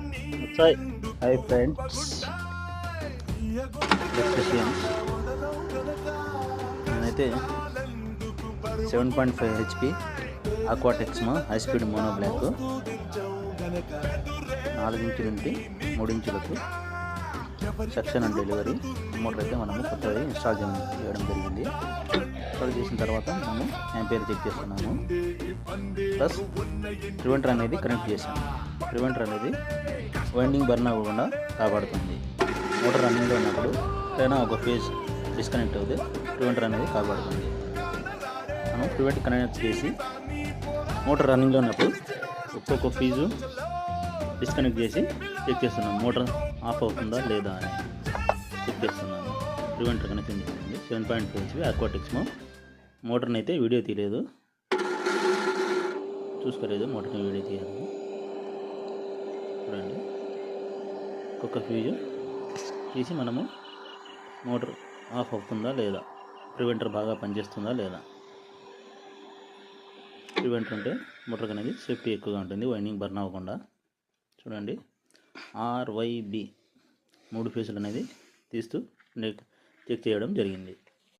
Hi friends, electricians. నేనైతే 7.5 HP ఆక్వాటెక్స్మా high speed mono block 4 ఇంచుల నుండి 3 ఇంచులకు సెక్షన్ అండ్ డెలివరీ మోటార్ అయితే మనము కొత్తగా ఇన్స్టాల్ చేయడం జరిగింది. ఇన్స్టాల్ చేసిన తర్వాత మనము యాంపీర్ చెక్ చేస్తున్నాము. ప్లస్ ప్రివెంటర్ అనేది కనెక్ట్ చేసాము. ప్రివెంటర్ అనేది వైండింగ్ బర్న్ అవ్వకుండా కాపాడుతుంది. మోటార్ రన్నింగ్లో ఉన్నప్పుడు ఏదైనా ఒక ఫేజ్ డిస్కనెక్ట్ అవుతే ప్రివెంటర్ అనేది కాపాడుతుంది. మనం ప్రివెంట్ కనెక్ట్ చేసి మోటార్ రన్నింగ్లో ఉన్నప్పుడు ఒక్కొక్క ఫీజు డిస్కనెక్ట్ చేసి చెక్ చేస్తున్నాను. మోటార్ ఆఫ్ అవుతుందా లేదా అని చెక్ చేస్తున్నాను. ప్రివెంటర్ కనెక్షన్ చేసింది 7.5 HP ఆక్వాటెక్స్మా. మోటార్ని అయితే వీడియో తీయలేదు, చూసుకోలేదు. మోటార్ని వీడియో తీయాలి. చూడండి, ఒక్కొక్క ఫ్యూజ్ తీసి మనము మోటార్ ఆఫ్ అవుతుందా లేదా, ప్రివెంటర్ బాగా పనిచేస్తుందా లేదా. ప్రివెంటర్ ఉంటే మోటార్ అనేది సేఫ్టీ ఎక్కువగా ఉంటుంది, వైండింగ్ బర్న్ అవ్వకుండా. చూడండి, RYB 3 ఫేజులు అనేది తీస్తూ చెక్ చేయడం జరిగింది.